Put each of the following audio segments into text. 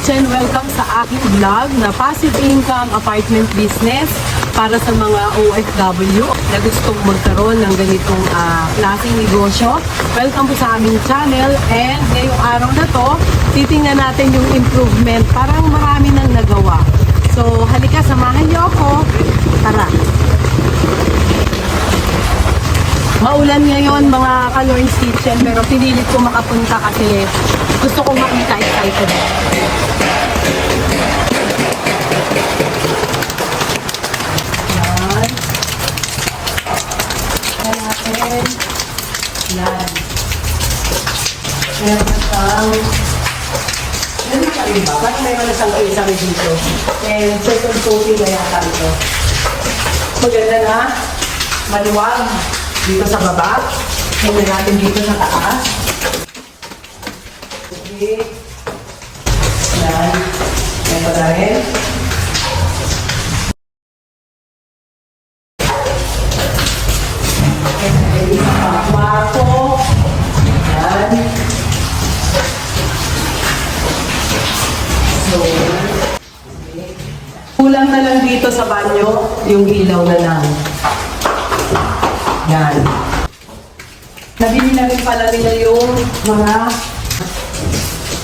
Kitchen. Welcome sa aking vlog na passive income apartment business para sa mga OFW na gustong magkaroon ng ganitong klaseng negosyo. Welcome po sa aming channel, and ngayong araw na to, titingnan natin yung improvement. Parang marami nang nagawa. So halika, samahan niyo ako. Tara! Maulan ngayon mga ka-Lorn's Kitchen, pero pinilit ko makapunta kasi gusto kong makita, excited. Yan. Yan natin. Yan. Meron na siyang meron siya iba. Parang meron na siyang isang dito. And second coating na yata ito. Maganda na. Maluwag. Dito sa baba. Tingnan natin dito sa taas. Okay. Yan. Ito na rin. Ito na kwarto. Yan. So, kulang na lang dito sa banyo yung ilaw na lang. Yan. Nabili na rin pala nila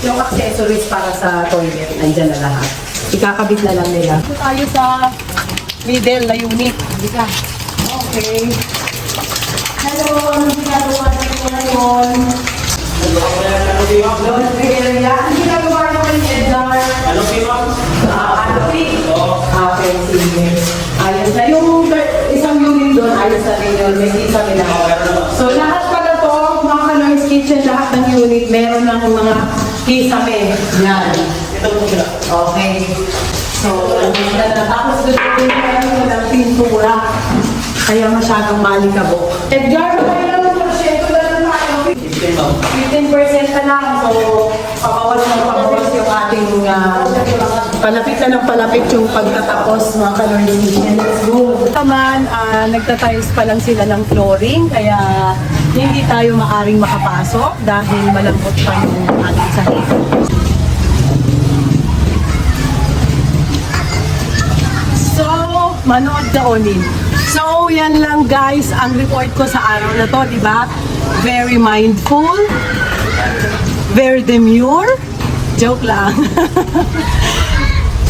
yung accessories para sa toilet. Andyan na lahat. Ikakabit na lang nila. Ito tayo sa middle na unit. Dika. Okay. Hello! Anong ginagawa natin ngayon? Laundry area. Anong ginagawa naman ni Edgar? Alupin? Okay, sige. Ayos na. Yung isang unit doon, ayos na rin yun. May isa nila. So, lahat pala to, mga ka-Lorn's Kitchen, lahat ng unit, meron ng mga kisame. Yan. Okay. So, tapos doon meron ng pintura. Kaya masyadong malikabok. Edgar, kaya lang yung prosyento na lang tayo. 15% na lang. So, pabawas yung ating palapit na ng palapit yung pagtatapos mga ka-Lorn's Kitchen. Let's go! Naman, nagtatiles pa lang sila ng flooring, kaya hindi tayo maaring makapasok dahil malambot pa yung ating sahig. So, manood ka onin. So, yan lang guys ang report ko sa araw na to, di ba? Very mindful, very demure. Joke lang.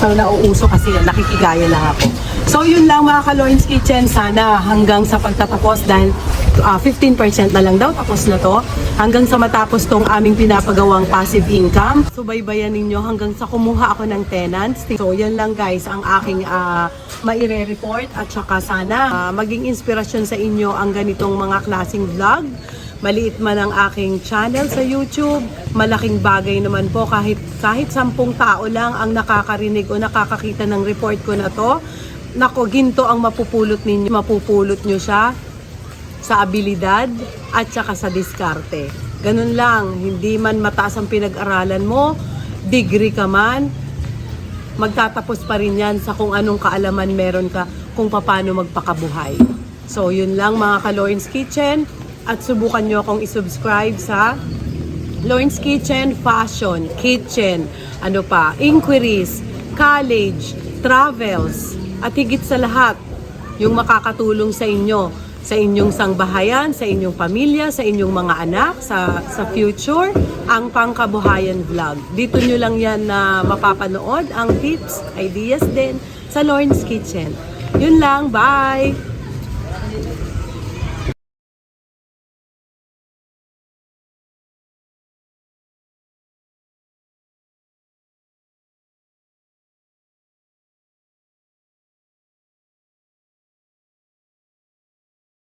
So, nauuso kasi nakikigaya lang ako. So, yun lang mga ka-Lorn's Kitchen. Sana hanggang sa pagtatapos dahil 15% na lang daw tapos na to. Hanggang sa matapos tong aming pinapagawang passive income. So, baybayan ninyo hanggang sa kumuha ako ng tenants. So, yan lang guys ang aking maire-report. At saka sana maging inspirasyon sa inyo ang ganitong mga klaseng vlog. Maliit man ang aking channel sa YouTube, malaking bagay naman po kahit 10 tao lang ang nakakarinig o nakakakita ng report ko na to. Nako, ginto ang mapupulot ninyo. Mapupulot nyo siya sa abilidad at saka sa diskarte. Ganun lang, hindi man mataas ang pinag-aralan mo, degree ka man, magtatapos pa rin yan sa kung anong kaalaman meron ka kung paano magpakabuhay. So yun lang mga ka-Lorn's Kitchen. At subukan nyo akong isubscribe sa Lorn's Kitchen, Fashion, Kitchen, ano pa, Inquiries, College, Travels, at higit sa lahat, yung makakatulong sa inyo, sa inyong sangbahayan, sa inyong pamilya, sa inyong mga anak, sa future, ang Pangkabuhayan Vlog. Dito nyo lang yan na mapapanood ang tips, ideas din sa Lorn's Kitchen. Yun lang, bye!